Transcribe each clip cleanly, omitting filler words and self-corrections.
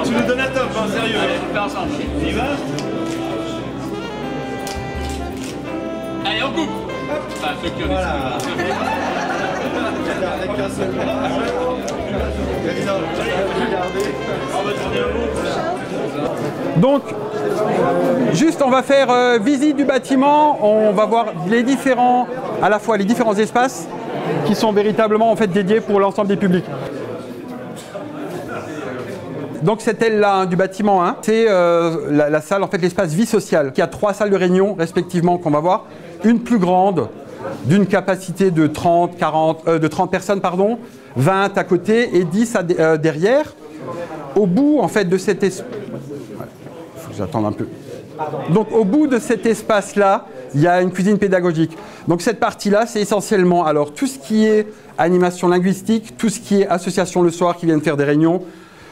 Tu nous donnes un top, hein, sérieux. Allez, on le fait ensemble. On y va. Allez, on coupe. Enfin, ceux qui ont Voilà. Avec un seul bras. Donc, juste on va faire visite du bâtiment, on va voir les différents, à la fois les différents espaces qui sont véritablement en fait dédiés pour l'ensemble des publics. Donc cette aile-là du bâtiment 1, c'est la salle, en fait l'espace vie sociale, qui a 3 salles de réunion respectivement qu'on va voir. Une plus grande, d'une capacité de 30 personnes, pardon, 20 à côté et 10 derrière. Au bout en fait de cet espace, il faut que j'attende un peu. Donc au bout de cet espace-là, il y a une cuisine pédagogique. Donc cette partie-là, c'est essentiellement alors tout ce qui est animation linguistique, tout ce qui est association le soir qui viennent faire des réunions,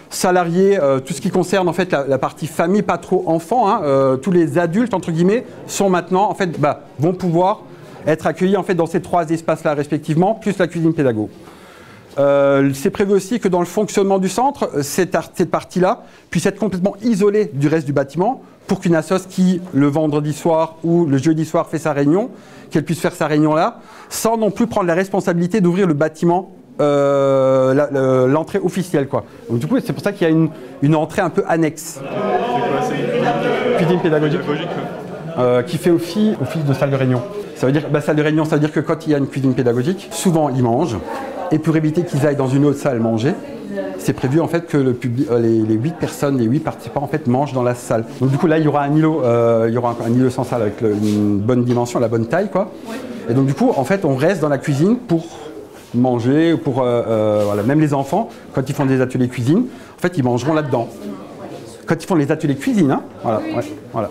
salariés, tout ce qui concerne en fait la partie famille, pas trop enfants, hein, tous les adultes entre guillemets sont maintenant en fait vont pouvoir être accueillis en fait dans ces 3 espaces-là respectivement, plus la cuisine pédago. C'est prévu aussi que dans le fonctionnement du centre, cette partie-là puisse être complètement isolée du reste du bâtiment pour qu'une assoce qui, le vendredi soir ou le jeudi soir, fait sa réunion, qu'elle puisse faire sa réunion là, sans non plus prendre la responsabilité d'ouvrir le bâtiment, l'entrée officielle, quoi. Donc du coup, c'est pour ça qu'il y a une entrée un peu annexe. Cuisine pédagogique. Qui fait office de salle de réunion. Ça veut dire, salle de réunion, ça veut dire que quand il y a une cuisine pédagogique, souvent ils mangent. Et pour éviter qu'ils aillent dans une autre salle manger, c'est prévu en fait que le public, les 8 personnes, les 8 participants en fait mangent dans la salle. Donc du coup là il y aura un îlot, sans salle avec une bonne dimension, la bonne taille, quoi. Et donc du coup en fait on reste dans la cuisine pour manger, voilà, même les enfants quand ils font des ateliers cuisine, en fait ils mangeront là-dedans. Quand ils font les ateliers cuisine, hein, voilà, ouais, voilà.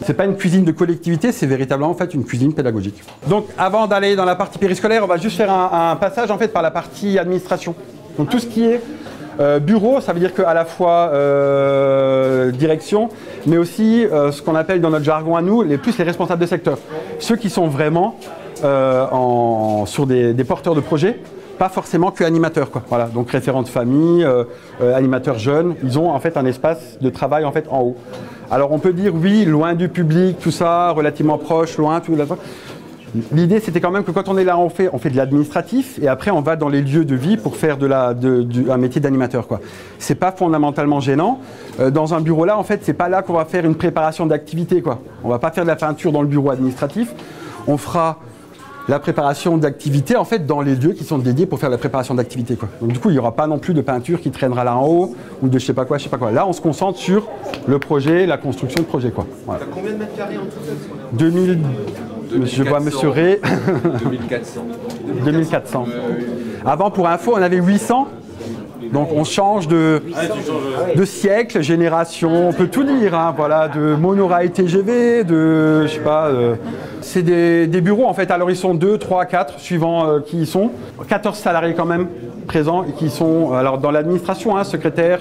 C'est pas une cuisine de collectivité, c'est véritablement en fait une cuisine pédagogique. Donc avant d'aller dans la partie périscolaire, on va juste faire un passage en fait par la partie administration. Donc tout ce qui est bureau, ça veut dire qu'à la fois direction, mais aussi ce qu'on appelle dans notre jargon à nous, plus les responsables de secteur. Ceux qui sont vraiment sur des porteurs de projets, pas forcément que animateurs, quoi. Voilà, donc référents de famille, animateurs jeunes, ils ont en fait un espace de travail en fait en haut. Alors on peut dire oui, loin du public, tout ça, relativement proche, loin, tout là. L'idée c'était quand même que quand on est là, on fait de l'administratif et après on va dans les lieux de vie pour faire un métier d'animateur, quoi. C'est pas fondamentalement gênant. Dans un bureau là, en fait, c'est pas là qu'on va faire une préparation d'activité, quoi. On va pas faire de la peinture dans le bureau administratif. On fera la préparation d'activité en fait dans les lieux qui sont dédiés pour faire la préparation d'activité, quoi. Donc du coup il n'y aura pas non plus de peinture qui traînera là en haut ou de je sais pas quoi. Là on se concentre sur le projet, la construction de projet, quoi. Voilà. T'as combien de mètres carrés en tout? 2000, je vois Monsieur Ré. 2400. 2400. Avant pour info on avait 800. Donc on change de siècle, génération, on peut tout dire, hein, voilà, de monorail TGV, de, je sais pas, c'est des bureaux en fait, alors ils sont 2, 3, 4, suivant qui ils sont, 14 salariés quand même présents, et qui sont alors dans l'administration, hein, secrétaire,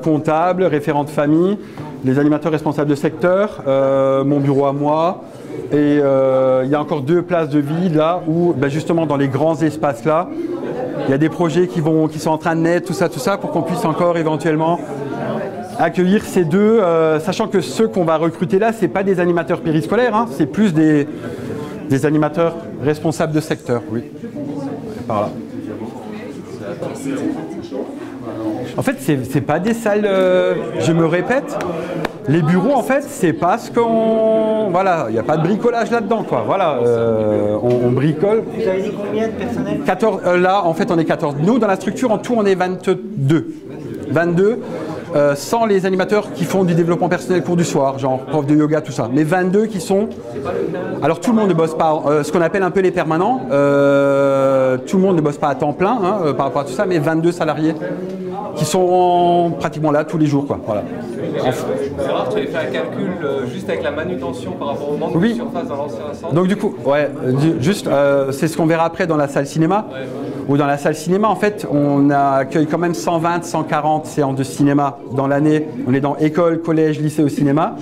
comptable, référent de famille, les animateurs responsables de secteur, mon bureau à moi, et il y a encore 2 places de vide là, où justement dans les grands espaces là, il y a des projets qui sont en train de naître, tout ça, pour qu'on puisse encore éventuellement accueillir ces 2, sachant que ceux qu'on va recruter là, c'est pas des animateurs périscolaires, hein, c'est plus des animateurs responsables de secteur, oui. Par là. En fait, c'est pas des salles, je me répète, Les bureaux, en fait, c'est parce qu'on... Voilà, il n'y a pas de bricolage là-dedans, quoi. Voilà, on bricole. Vous avez dit combien de personnel? 14, là, en fait, on est 14. Nous, dans la structure, en tout, on est 22. 22, sans les animateurs qui font du développement personnel cours du soir, genre prof de yoga, tout ça. Mais 22 qui sont... Alors, tout le monde ne bosse pas, ce qu'on appelle un peu les permanents. Tout le monde ne bosse pas à temps plein, hein, par rapport à tout ça, mais 22 salariés qui sont pratiquement là tous les jours, quoi. Voilà. C'est rare, tu avais fait un calcul juste avec la manutention par rapport au manque de surface dans l'ancien centre. Donc du coup, ouais, juste, c'est ce qu'on verra après dans la salle cinéma. Ouais. Ou dans la salle cinéma, en fait, on accueille quand même 120, 140 séances de cinéma dans l'année. On est dans école, collège, lycée au cinéma.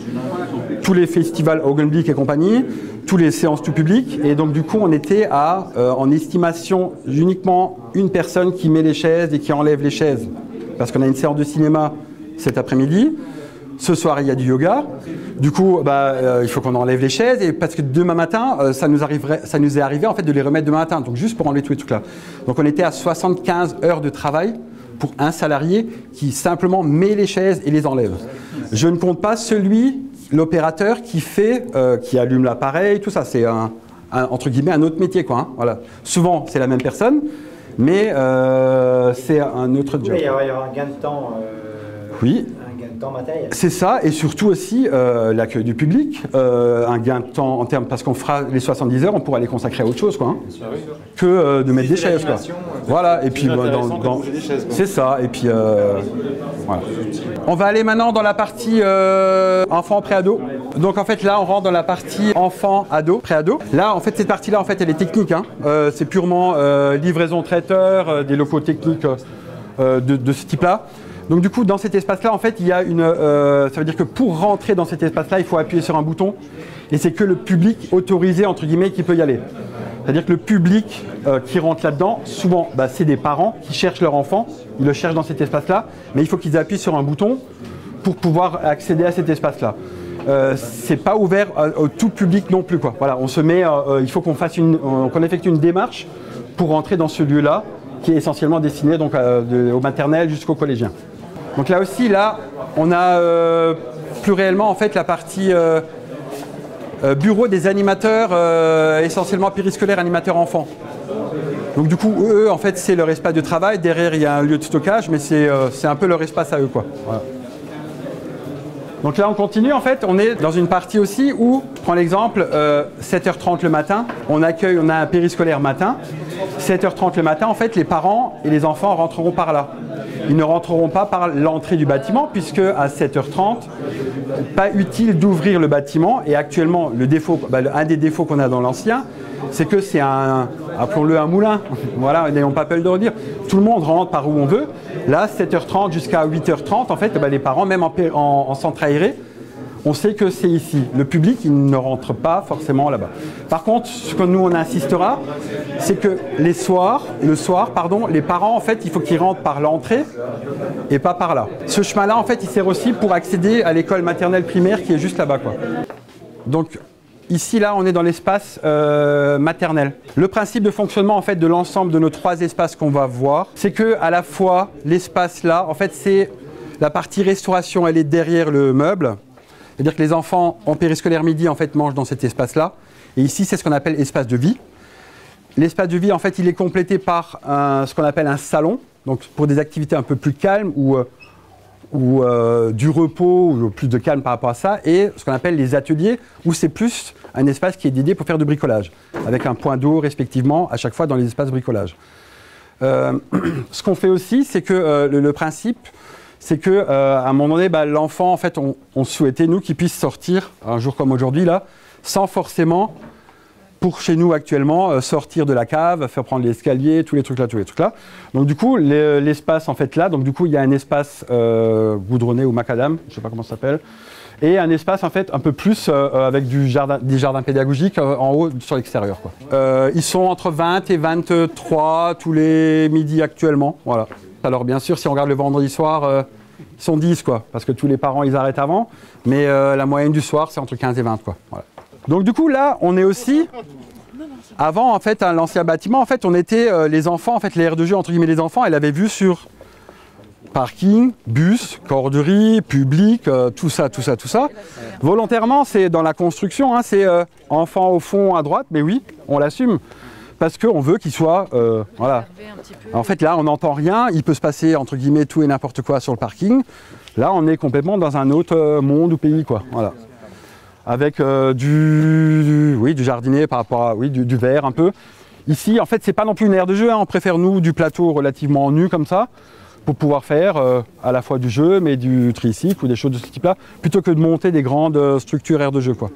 Tous les festivals Augenblick et compagnie, tous les séances tout public. Et donc du coup, on était à, en estimation, uniquement une personne qui met les chaises et qui enlève les chaises. Parce qu'on a une séance de cinéma cet après-midi. Ce soir, il y a du yoga. Du coup, il faut qu'on enlève les chaises. Et parce que demain matin, ça nous est arrivé en fait, de les remettre demain matin. Donc, juste pour enlever tous les trucs là. Donc, on était à 75 heures de travail pour un salarié qui simplement met les chaises et les enlève. Je ne compte pas l'opérateur qui fait, qui allume l'appareil, tout ça. C'est entre guillemets un autre métier, quoi. Hein. Voilà. Souvent, c'est la même personne. Mais c'est un autre job. Il y aura un gain de temps. Oui. Un gain de temps matériel. C'est ça, et surtout aussi l'accueil du public, un gain de temps en termes, parce qu'on fera les 70 heures, on pourra les consacrer à autre chose, quoi, hein, que de mettre des chaises, quoi. Voilà, et puis c'est ça, et puis voilà. On va aller maintenant dans la partie enfant pré-ado. Donc en fait là on rentre dans la partie enfant ado, pré-ado. Là en fait cette partie-là en fait elle est technique, hein. C'est purement livraison traiteur, des locaux techniques de ce type-là. Donc du coup dans cet espace-là en fait il y a une, ça veut dire que pour rentrer dans cet espace-là il faut appuyer sur un bouton et c'est que le public autorisé entre guillemets qui peut y aller. C'est-à-dire que le public qui rentre là-dedans, souvent c'est des parents qui cherchent leur enfant, ils le cherchent dans cet espace-là, mais il faut qu'ils appuient sur un bouton pour pouvoir accéder à cet espace-là. C'est pas ouvert au tout public non plus, quoi. Voilà, on se met, il faut qu'on fasse qu'on effectue une démarche pour rentrer dans ce lieu-là, qui est essentiellement destiné donc au maternel jusqu'au collégien. Donc là aussi, là, on a plus réellement en fait la partie bureau des animateurs, essentiellement périscolaires, animateurs enfants. Donc du coup, eux, en fait, c'est leur espace de travail. Derrière, il y a un lieu de stockage, mais c'est un peu leur espace à eux, quoi. Voilà. Donc là, on continue, en fait. On est dans une partie aussi où, je prends l'exemple, 7h30 le matin, on a un périscolaire matin. 7h30 le matin, en fait, les parents et les enfants rentreront par là. Ils ne rentreront pas par l'entrée du bâtiment, puisque à 7h30, pas utile d'ouvrir le bâtiment. Et actuellement, le défaut, un des défauts qu'on a dans l'ancien, c'est que c'est appelons-le un moulin. Voilà, n'ayons pas peur de le dire. Tout le monde rentre par où on veut. Là, 7h30 jusqu'à 8h30, en fait, les parents, même en centre aéré, on sait que c'est ici. Le public, il ne rentre pas forcément là-bas. Par contre, ce que nous, on insistera, c'est que le soir, les parents, en fait, il faut qu'ils rentrent par l'entrée et pas par là. Ce chemin-là, en fait, il sert aussi pour accéder à l'école maternelle primaire qui est juste là-bas, quoi. Donc, ici, là, on est dans l'espace maternel. Le principe de fonctionnement, en fait, de l'ensemble de nos 3 espaces qu'on va voir, c'est que à la fois, l'espace là, en fait, c'est la partie restauration, elle est derrière le meuble. C'est-à-dire que les enfants en périscolaire midi, en fait, mangent dans cet espace-là. Et ici, c'est ce qu'on appelle espace de vie. L'espace de vie, en fait, il est complété par ce qu'on appelle un salon. Donc, pour des activités un peu plus calmes ou du repos, ou plus de calme par rapport à ça. Et ce qu'on appelle les ateliers, où c'est plus un espace qui est dédié pour faire du bricolage, avec un point d'eau, respectivement, à chaque fois dans les espaces bricolage. Ce qu'on fait aussi, c'est que le principe, c'est que à un moment donné, l'enfant, en fait, on souhaitait, nous, qu'il puisse sortir, un jour comme aujourd'hui, là, sans forcément, pour chez nous actuellement, sortir de la cave, faire prendre l'escalier, tous les trucs là. Donc du coup, l'espace, en fait, là, donc du coup, il y a un espace goudronné ou macadam, je ne sais pas comment ça s'appelle, et un espace, en fait, un peu plus avec des jardins pédagogiques en haut, sur l'extérieur, quoi. Ils sont entre 20 et 23 tous les midis actuellement, voilà. Alors bien sûr, si on regarde le vendredi soir, ils sont 10, quoi, parce que tous les parents, ils arrêtent avant. Mais la moyenne du soir, c'est entre 15 et 20, quoi. Voilà. Donc du coup, là, on est aussi... Avant, en fait, à l'ancien bâtiment, en fait, on était les enfants, en fait, les aires de jeu, entre guillemets, les enfants, elle avait vue sur parking, bus, corderie, public, tout ça. Volontairement, c'est dans la construction, hein, c'est enfant au fond à droite, mais oui, on l'assume. Parce qu'on veut qu'il soit, voilà. En fait, là, on n'entend rien, il peut se passer, entre guillemets, tout et n'importe quoi sur le parking. Là, on est complètement dans un autre monde ou pays, quoi, voilà. Avec du jardinet par rapport à, du vert un peu. Ici, en fait, c'est pas non plus une aire de jeu, hein. On préfère, nous, du plateau relativement nu, comme ça, pour pouvoir faire à la fois du jeu, mais du tricycle ou des choses de ce type-là, plutôt que de monter des grandes structures aires de jeu, quoi.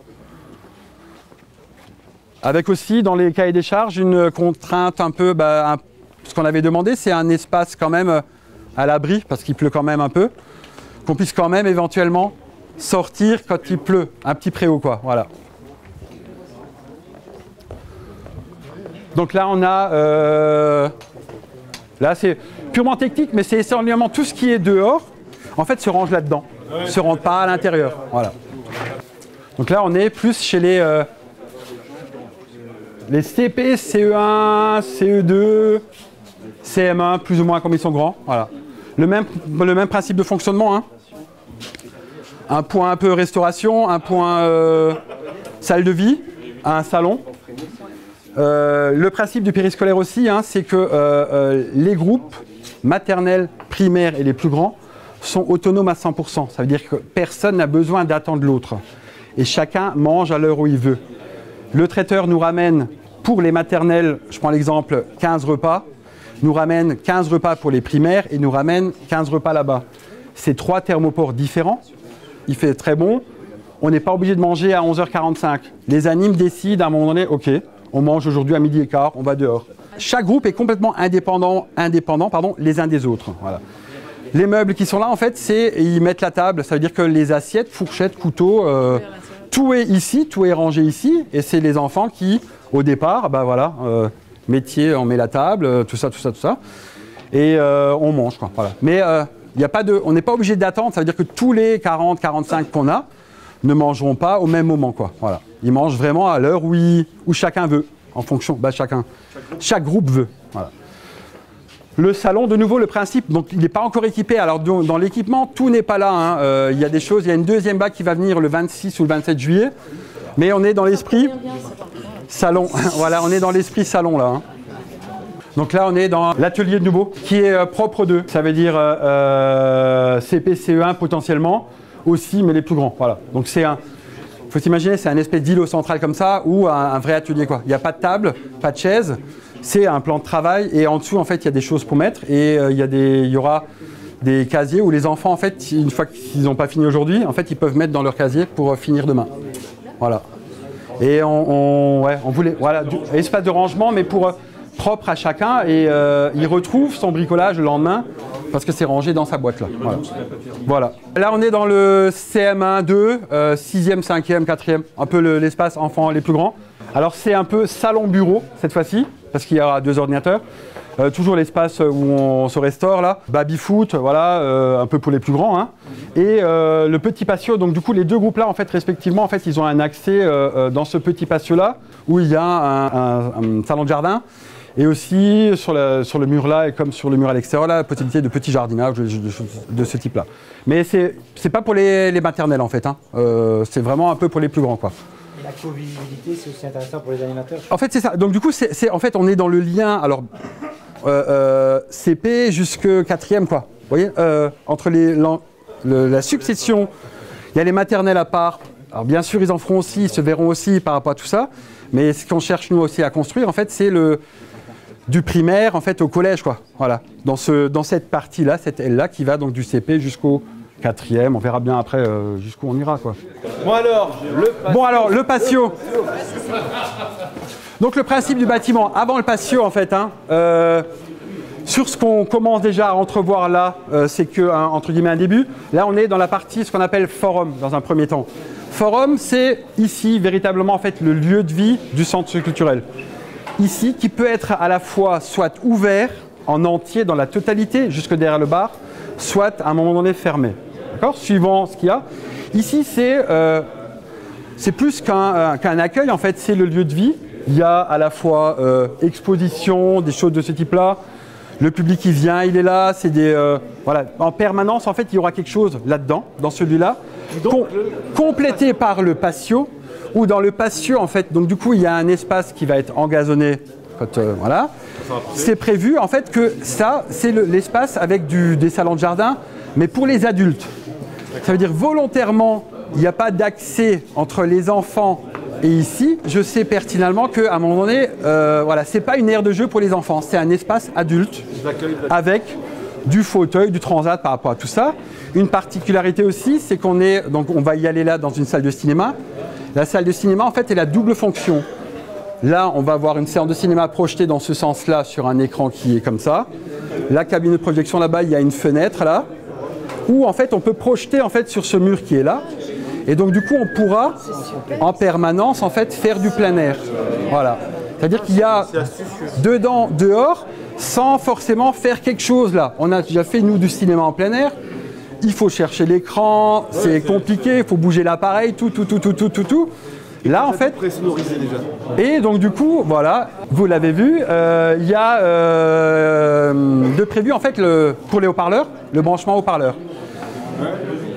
Avec aussi, dans les cahiers des charges, une contrainte un peu, ce qu'on avait demandé, c'est un espace quand même à l'abri, parce qu'il pleut quand même un peu, qu'on puisse quand même éventuellement sortir quand il pleut, un petit préau, quoi, voilà. Donc là, on a, là c'est purement technique, mais c'est essentiellement tout ce qui est dehors, en fait, se range là-dedans, ne se rentre pas à l'intérieur, voilà. Donc là, on est plus chez les CP, CE1, CE2, CM1, plus ou moins comme ils sont grands. Voilà. Le même principe de fonctionnement. Hein. Un point un peu restauration, un point salle de vie, un salon. Le principe du périscolaire aussi, hein, c'est que les groupes maternels, primaires et les plus grands sont autonomes à 100%. Ça veut dire que personne n'a besoin d'attendre l'autre. Et chacun mange à l'heure où il veut. Le traiteur nous ramène, pour les maternelles, je prends l'exemple, 15 repas, nous ramène 15 repas pour les primaires et nous ramène 15 repas là-bas. C'est 3 thermoports différents, il fait très bon, on n'est pas obligé de manger à 11h45. Les animes décident à un moment donné, ok, on mange aujourd'hui à 12h15, on va dehors. Chaque groupe est complètement indépendant les uns des autres. Voilà. Les meubles qui sont là, en fait, ils mettent la table, ça veut dire que les assiettes, fourchettes, couteaux, tout est ici, tout est rangé ici, et c'est les enfants qui, au départ, métier, on met la table, tout ça, et on mange, quoi, voilà. Mais on n'est pas obligé d'attendre, ça veut dire que tous les 40, 45 qu'on a ne mangeront pas au même moment, quoi, voilà. Ils mangent vraiment à l'heure où chacun veut, en fonction, chaque groupe veut, voilà. Le salon, de nouveau, le principe, donc il n'est pas encore équipé. Alors dans l'équipement, tout n'est pas là, hein. Il y a des choses, il y a une deuxième bague qui va venir le 26 ou le 27 juillet. Mais on est dans l'esprit salon. Voilà, on est dans l'esprit salon là. Hein. Donc là, on est dans l'atelier de nouveau, qui est propre d'eux. Ça veut dire CP, CE1 potentiellement aussi, mais les plus grands. Voilà. Donc c'est faut s'imaginer, c'est un espèce d'îlot central comme ça, ou un vrai atelier, quoi. Il n'y a pas de table, pas de chaise. C'est un plan de travail et en dessous, en fait, il y a des choses pour mettre et il y aura des casiers où les enfants, en fait, une fois qu'ils n'ont pas fini aujourd'hui, en fait, ils peuvent mettre dans leur casier pour finir demain. Voilà. Et on voulait, voilà, espace de rangement, mais propre à chacun et il retrouve son bricolage le lendemain parce que c'est rangé dans sa boîte là. Voilà. Là, on est dans le CM1, 2, 6e, 5e, 4e, un peu l'espace enfants les plus grands. Alors, c'est un peu salon-bureau cette fois-ci, parce qu'il y aura 2 ordinateurs. Toujours l'espace où on se restaure là. Baby-foot, voilà, un peu pour les plus grands. Hein. Et le petit patio, donc du coup, les deux groupes là, en fait, respectivement, en fait, ils ont un accès dans ce petit patio là, où il y a un salon de jardin. Et aussi, sur le mur là, et comme sur le mur à l'extérieur là, la possibilité de petits jardinages de ce type là. Mais c'est pas pour les maternelles en fait, hein. C'est vraiment un peu pour les plus grands, quoi. La co-visibilité, c'est aussi intéressant pour les animateurs. En fait, c'est ça. Donc, du coup, en fait, on est dans le lien, alors, CP jusque 4e, quoi. Vous voyez, entre la succession, il y a les maternelles à part. Alors, bien sûr, ils en feront aussi, ils se verront aussi par rapport à tout ça. Mais ce qu'on cherche, nous aussi, à construire, en fait, c'est du primaire, en fait, au collège, quoi. Voilà. Dans cette partie-là, cette aile-là, qui va donc du CP jusqu'au 4e, on verra bien après jusqu'où on ira, quoi. Bon alors, le patio. Donc le principe du bâtiment, avant le patio en fait, hein, sur ce qu'on commence déjà à entrevoir là, c'est que, entre guillemets, un début. Là, on est dans la partie, ce qu'on appelle forum, dans un premier temps. Forum, c'est ici, véritablement, en fait, le lieu de vie du centre culturel. Ici, qui peut être à la fois soit ouvert en entier dans la totalité, jusque derrière le bar, soit à un moment donné fermé. D'accord ? Suivant ce qu'il y a. Ici, c'est plus qu'un accueil, en fait, c'est le lieu de vie. Il y a à la fois exposition, des choses de ce type-là, Le public qui vient, il est là, c'est des... voilà, en permanence, en fait, il y aura quelque chose là-dedans, dans celui-là, complété par le patio, où dans le patio, en fait, donc du coup, il y a un espace qui va être engazonné, voilà. C'est prévu, en fait, que ça, c'est l'espace avec des salons de jardin, mais pour les adultes. Ça veut dire volontairement, il n'y a pas d'accès entre les enfants et ici. Je sais pertinemment qu'à un moment donné, voilà, c'est pas une aire de jeu pour les enfants, c'est un espace adulte avec du fauteuil, du transat par rapport à tout ça. Une particularité aussi, c'est qu'on est, donc on va y aller là dans une salle de cinéma. La salle de cinéma, en fait, elle a double fonction. Là, on va avoir une séance de cinéma projetée dans ce sens-là sur un écran qui est comme ça. La cabine de projection là-bas, il y a une fenêtre là, où en fait on peut projeter en fait sur ce mur qui est là. Et donc du coup, on pourra en permanence en fait faire du plein air. Voilà. C'est-à-dire qu'il y a dedans, dehors, sans forcément faire quelque chose là. On a déjà fait nous du cinéma en plein air. Il faut chercher l'écran, c'est compliqué, il faut bouger l'appareil, tout. Là, en fait, et donc du coup, voilà, vous l'avez vu, il y a de prévu en fait pour les haut-parleurs, le branchement haut-parleur.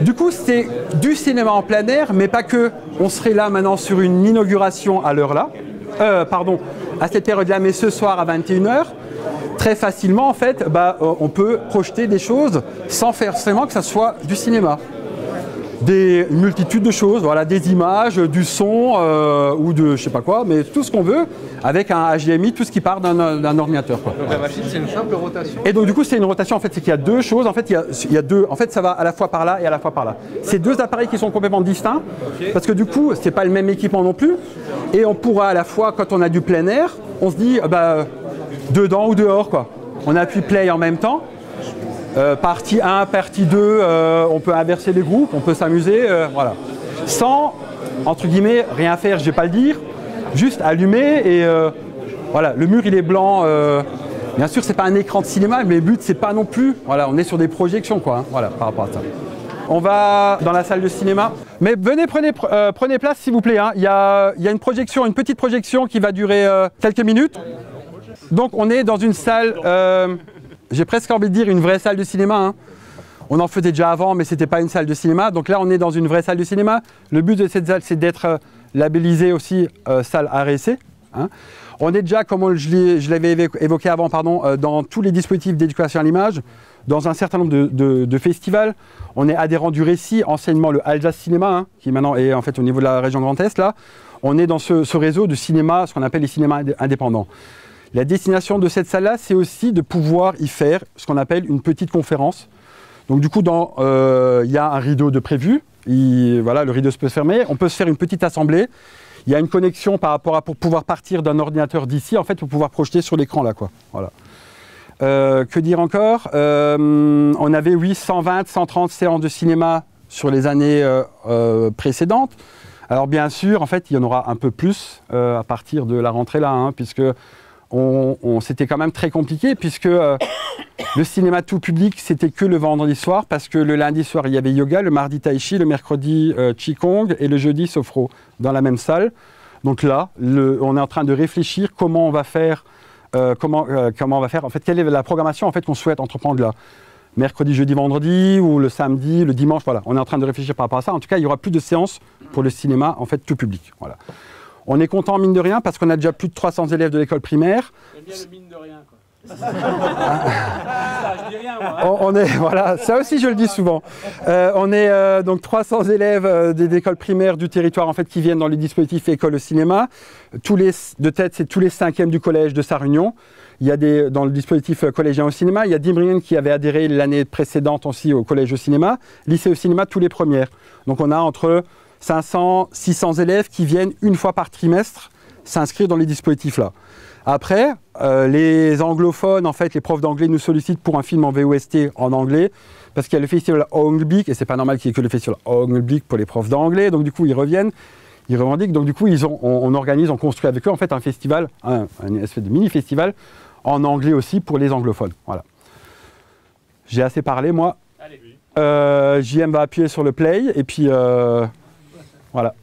Du coup, c'est du cinéma en plein air, mais pas que. On serait là maintenant sur une inauguration à l'heure là, à cette période-là, mais ce soir à 21h. Très facilement, en fait, on peut projeter des choses sans forcément que ça soit du cinéma. Une multitude de choses, voilà, des images, du son ou de je sais pas quoi, mais tout ce qu'on veut avec un HDMI, tout ce qui part d'un ordinateur, quoi. Donc la machine, c'est une simple rotation. Et donc du coup, c'est une rotation. En fait, c'est qu'il y a deux choses. En fait, il y a deux. En fait, ça va à la fois par là et à la fois par là. C'est deux appareils qui sont complètement distincts, parce que du coup, c'est pas le même équipement non plus. Et on pourra à la fois, quand on a du plein air, on se dit dedans ou dehors, quoi. On appuie play en même temps. Partie 1, partie 2, on peut inverser les groupes, on peut s'amuser, voilà. Sans, entre guillemets, rien faire, je vais pas le dire, juste allumer et voilà, le mur il est blanc. Bien sûr, c'est pas un écran de cinéma, mais le but c'est pas non plus, voilà, on est sur des projections, quoi, hein, voilà, par rapport à ça. On va dans la salle de cinéma, mais venez, prenez place s'il vous plaît, hein. Il y a une projection, une petite projection qui va durer quelques minutes. Donc on est dans une salle... j'ai presque envie de dire une vraie salle de cinéma, hein. On en faisait déjà avant, mais ce n'était pas une salle de cinéma. Donc là, on est dans une vraie salle de cinéma. Le but de cette salle, c'est d'être labellisé aussi salle ARC. Hein. On est déjà, comme je l'avais évoqué avant, dans tous les dispositifs d'éducation à l'image, dans un certain nombre de festivals. On est adhérent du Récit, anciennement le Alsace Cinéma, hein, qui maintenant est en fait au niveau de la région Grand Est. Là, on est dans ce réseau de cinéma, ce qu'on appelle les cinémas indépendants. La destination de cette salle-là, c'est aussi de pouvoir y faire ce qu'on appelle une petite conférence. Donc du coup, il y a un rideau de prévu. Voilà, le rideau peut se fermer. On peut se faire une petite assemblée. Il y a une connexion par rapport à pour pouvoir partir d'un ordinateur d'ici, en fait, pour pouvoir projeter sur l'écran là, quoi. Voilà. Que dire encore? On avait, oui, 120, 130 séances de cinéma sur les années précédentes. Alors bien sûr, en fait, il y en aura un peu plus à partir de la rentrée là, hein, puisque c'était quand même très compliqué puisque le cinéma tout public, c'était que le vendredi soir parce que le lundi soir, il y avait yoga, le mardi tai chi, le mercredi qigong et le jeudi sophro dans la même salle. Donc là, on est en train de réfléchir comment on va faire, en fait, quelle est la programmation en fait, qu'on souhaite entreprendre là. Mercredi, jeudi, vendredi ou le samedi, le dimanche, voilà. On est en train de réfléchir par rapport à ça. En tout cas, il y aura plus de séances pour le cinéma en fait tout public. Voilà. On est content, mine de rien, parce qu'on a déjà plus de 300 élèves de l'école primaire. J'aime bien le mine de rien, quoi. Ça, je dis rien, moi. On est, voilà, ça aussi, je le dis souvent. On est donc 300 élèves d'école primaire du territoire, en fait, qui viennent dans les dispositifs école au cinéma. De tête, c'est tous les 5e du collège de Sarre-Union. Il y a dans le dispositif collégien au cinéma, il y a Dimringen qui avait adhéré l'année précédente aussi au collège au cinéma. Lycée au cinéma, tous les premières. Donc on a entre 500, 600 élèves qui viennent une fois par trimestre s'inscrire dans les dispositifs là. Après, les anglophones, en fait, les profs d'anglais nous sollicitent pour un film en VOST en anglais parce qu'il y a le festival Augenblick et c'est pas normal qu'il y ait que le festival Augenblick pour les profs d'anglais. Donc du coup, ils reviennent, ils revendiquent. Donc du coup, on organise, on construit avec eux en fait un festival, un espèce de mini-festival en anglais aussi pour les anglophones. Voilà. J'ai assez parlé, moi. Allez. JM va appuyer sur le play et puis voilà.